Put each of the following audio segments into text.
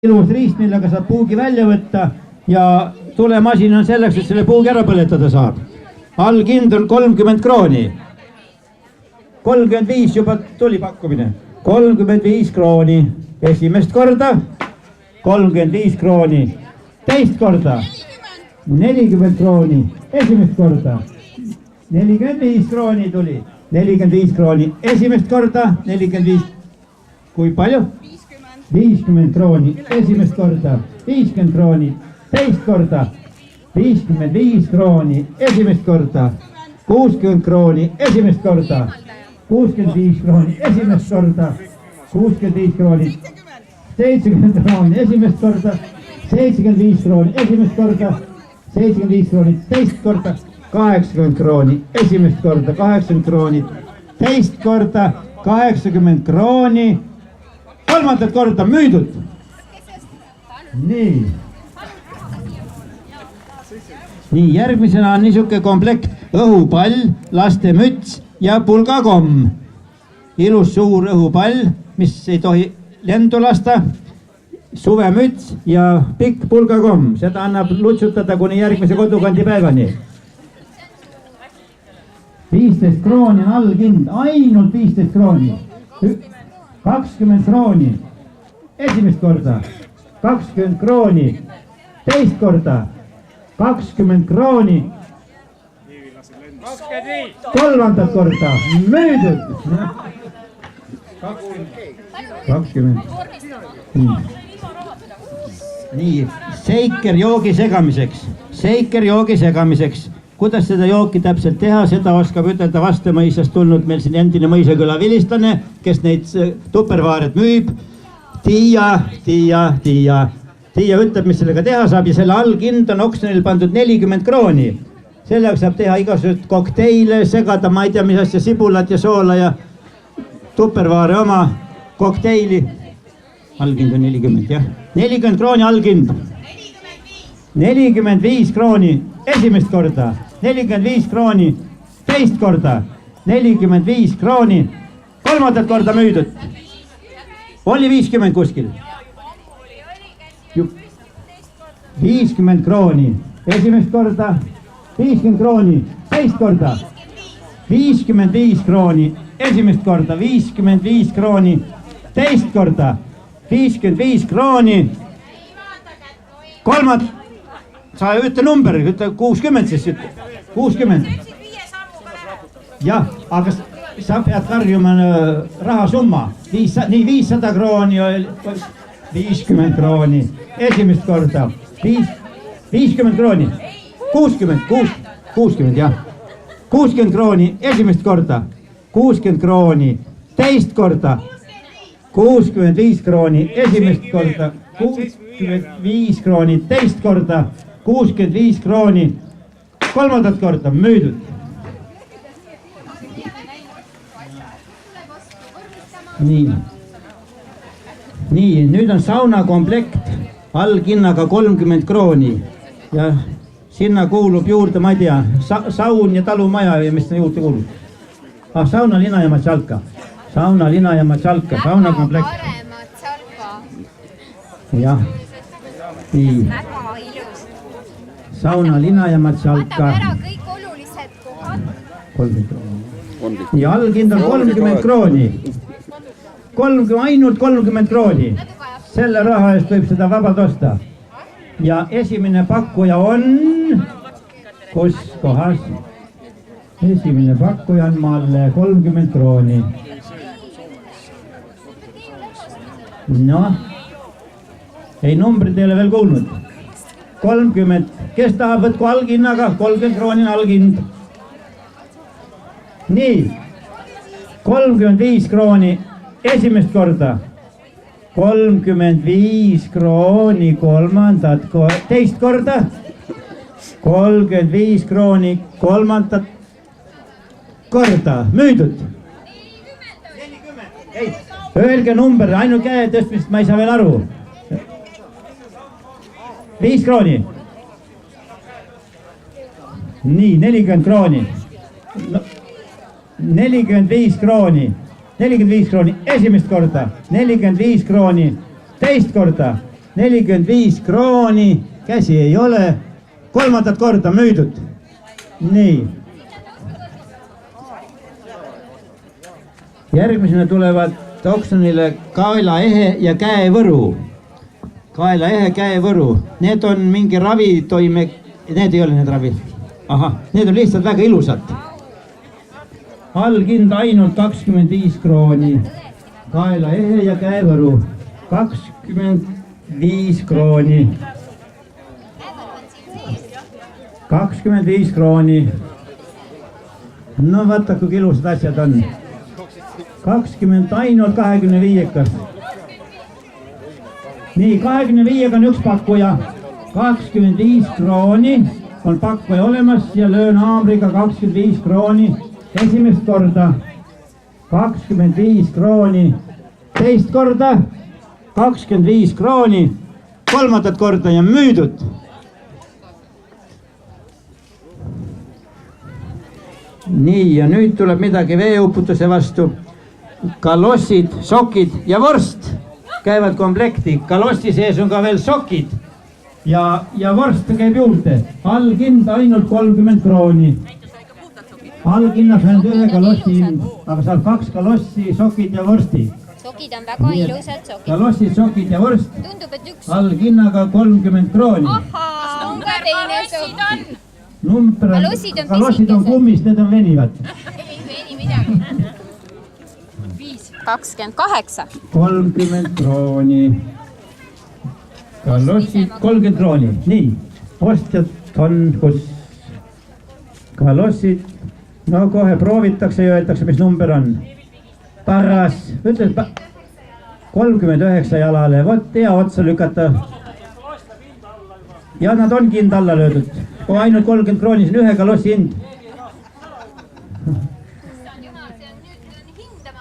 ilus riist, millega saab puugi välja võtta ja tulemasin on selleks, et selle puugi ära põletada saab. Allhind on 30 krooni. 35 juba tuli pakkumine. 35 krooni esimest korda, 35 krooni teist korda, 40 krooni esimest korda, 45 krooni tuli, 45 krooni esimest korda, 45, kui palju? 50 krooni esimest korda, 50 krooni teist korda, 55 krooni esimest korda, 60 krooni esimest korda, 65 krooni esimest korda, 65 krooni 70 krooni esimest korda, 75 krooni esimest korda, 75 krooni teist korda, 80 krooni esimest korda, 80 krooni teist korda, 80 krooni kolmandat korda müüdud. Nii. Nii, järgmisena on niisuke komplekt õhupall, laste müts ja pulgakomm. Ilus suur õhupall, mis ei tohi lendu lasta, suvemüts ja pikk pulgakomm. Seda annab lutsutada kuni järgmise kodukandi päevani. 15 krooni on allhind, ainult 15 krooni. 20 krooni esimest korda, 20 krooni teist korda, 20 krooni kolmandat korda müüdud. 20. Nii, seiker joogi segamiseks, Kuidas seda jooki täpselt teha, seda oskab ütelda Vastemõisast tulnud meil siin endine Mõisaküla vilistlane, kes neid tupperwaaret müüb. Tiia ütleb, mis sellega teha saab ja selle allhind on oksjonil pandud 40 krooni. Sellega saab teha igasugused kokteile, segada, ma ei tea, mis asja, sibulat ja soola ja tupperwaare oma kokteili. Allhind on 40, jah. 40 krooni allhind. 45 krooni esimest korda, 45 krooni teist korda, 45 krooni kolmandat korda müüdud. Oli 50 kuskil. 50 krooni esimest korda, 50 krooni teist korda, 55 krooni esimest korda, 55 krooni teist korda, 55 krooni kolmandat. Sa ütle number, ütle 60 siis, 60. Jah, aga sa pead karjuma rahasumma. Nii 500 krooni, 50 krooni, esimest korda, 50 krooni, 60, jah. 60 krooni esimest korda, 60 krooni teist korda, 65 krooni esimest korda, 65 krooni teist korda, 65 krooni kolmandat korda müüdud. Nii, nüüd on sauna komplekt allhinnaga 30 krooni ja sinna kuulub juurde, ma ei tea, saun ja talumaja ja mis juurde kuulub. Sauna, lina ja matšalka. Sauna komplekt. Jah, nii. Sauna, lina ja matšalka. Võtame ära kõik olulised kohad. 30 krooni. Ja allhind on 30 krooni. Ainult 30 krooni. Selle raha eest võib seda vabalt osta. Ja esimene pakkuja on... Kus kohas? Esimene pakkuja on Malle 30 krooni. No, ei numbrid ei ole veel kuulnud. 30, kes tahab võtku allhinnaga, 30 krooni on allhind. Nii, 35 krooni esimest korda, 35 krooni kolmandat teist korda, 35 krooni kolmandat korda müüdud. 40. Öelge number, ainult käe tõstmist ma ei saa veel aru. 5 krooni. Nii, 40 krooni. 45 krooni. 45 krooni esimest korda, 45 krooni teist korda, 45 krooni, käsi ei ole, kolmandat korda müüdud. Nii. Järgmisena tulevad oksjonile kaelaehe ja käevõru. Kaelaehe, käevõru. Need on mingi ravitoime, need ei ole need ravi. Aha, need on lihtsalt väga ilusad. Allhind ainult 25 krooni. Kaelaehe ja käevõru. 25 krooni. 25 krooni. No vaata, kui ilusad asjad on. 20 ainult 25-kas. Nii, 25 on üks pakkuja. 25 krooni on pakkuja olemas ja löön haamriga 25 krooni. Esimest korda 25 krooni. Teist korda 25 krooni. Kolmandat korda ja müüdud. Nii, ja nüüd tuleb midagi veeuputuse vastu. Kalossid, sokid ja vorst käivad komplekti. Kalossi sees on ka veel sokid ja vorst käib juurde. Allhind ainult 30 krooni. Allhinnas on ühe kalossi hind, aga saab 2 kalossi, sokid ja vorsti. Sokid on väga ilusad sokid. Kalossid, sokid ja vorst. Tundub, et üks. Allhinnaga 30 krooni. Ahaa, on ka teine sokk. Kalossid on kummist, need on venivad. Ei veni midagi. 28. 30 krooni. Kalossid 30 krooni. Nii, ostjad on kus? Kalossid. No kohe proovitakse ja öeldakse, mis number on. Paras, ütled 39 jalale, vot hea otsa lükata. Ja nad on kind alla löödud. Ainult 30 krooni, see on ühe kalossi hind.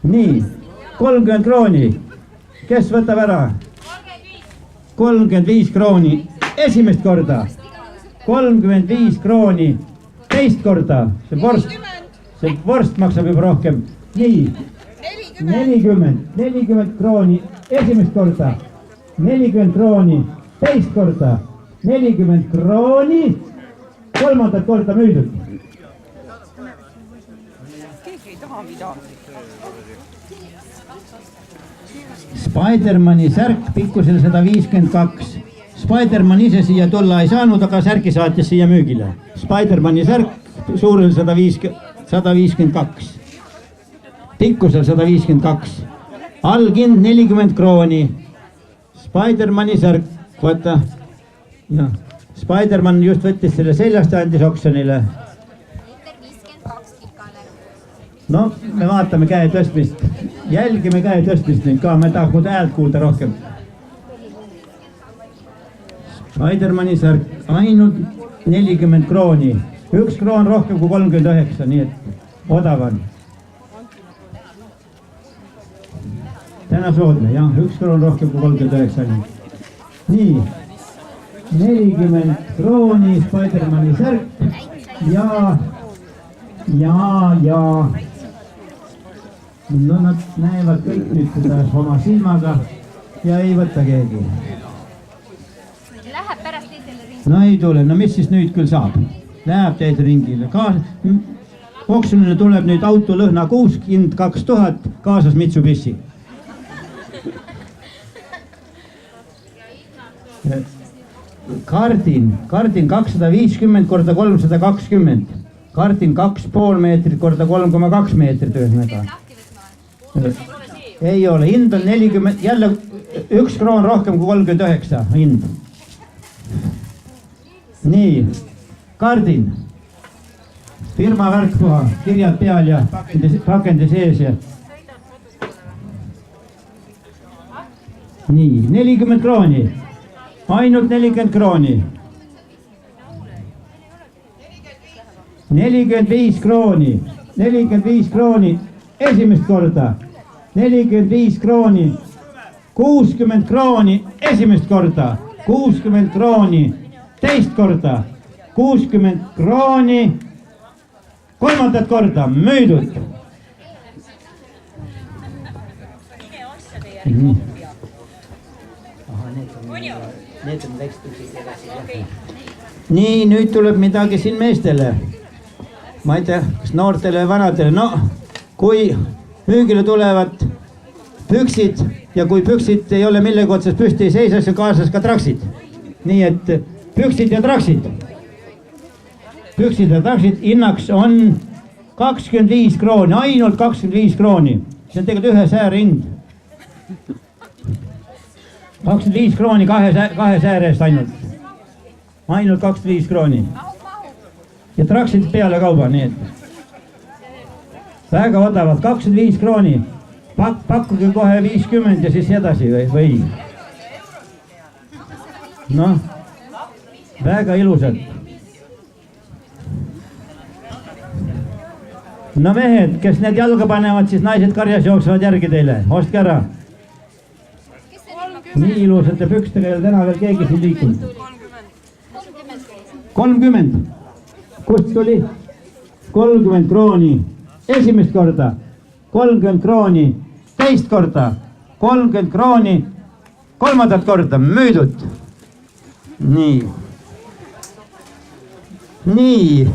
Nii, 30 krooni. Kes võtab ära? 35 krooni. Esimest korda. 35 krooni. Teist korda. See vorst maksab juba rohkem. Nii. 40 krooni. Esimest korda. 40 krooni. Teist korda. 40 krooni. Kolmandat korda müüdud. Keegi ei taha midagi. Spidermani särk pikkusel 152. Spiderman ise siia tulla ei saanud, aga särki saatis siia müügile. Spidermani särk suurel 152. Pikkusel 152. Allhind 40 krooni. Spidermani särk, vaata. Ja. Spiderman just võttis selle seljast ja andis oksjonile. 52 pikale. No, me vaatame käe tõstmist. Jälgime käe tõstmist nüüd ka, me tahaks muud häält kuulda rohkem. Spidermani särk ainult 40 krooni. 1 kroon rohkem kui 39, nii et odav on. Täna soodne, jah, 1 kroon rohkem kui 39. Nii, 40 krooni Spidermani särk ja. No nad näevad kõik nüüd seda oma silmaga ja ei võta keegi. Läheb pärast teisele ringile. No ei tule, no mis siis nüüd küll saab? Läheb teise ringile. Oksjonile tuleb nüüd autolõhna 6, hind 2000, kaasas Mitsubishi. Kardin 250 korda 320. Kardin 2,5 meetrit korda 3,2 meetrit ühesõnaga. Ei ole, hind on 40, jälle 1 kroon rohkem kui 39 hind. Nii, kardin. Firma värkpuha, kirjad peal ja pakendi sees ja. Nii, 40 krooni. Ainult 40 krooni. 45 krooni. 45 krooni. Esimest korda. 45 krooni. 60 krooni. Esimest korda. 60 krooni. Teist korda. 60 krooni. Kolmandat korda. Müüdud. need on tekstpüksid edasi. Nii, nüüd tuleb midagi siin meestele. Ma ei tea, kas noortele või vanadele. No, kui müügile tulevad püksid ja kui püksid ei ole millegi otsas püsti ei seisa, siis kaasas ka traksid. Nii et püksid ja traksid. Püksid ja traksid hinnaks on 25 krooni, ainult 25 krooni. See on tegelikult ühe sääre hind. 25 krooni kahe sääre eest ainult. Ainult 25 krooni. Ja traksid peale kauba, nii et väga odavad, 25 krooni. Pakkuge kohe 50 ja siis edasi või? Noh, väga ilusad. No mehed, kes need jalga panevad, siis naised karjas jooksavad järgi teile. Ostke ära. Nii ilusate pükstega ei ole täna veel keegi siin liikunud. 30. Kust tuli? 30 krooni. Esimest korda. 30 krooni. Teist korda. 30 krooni. Kolmandat korda. Müüdud. Nii.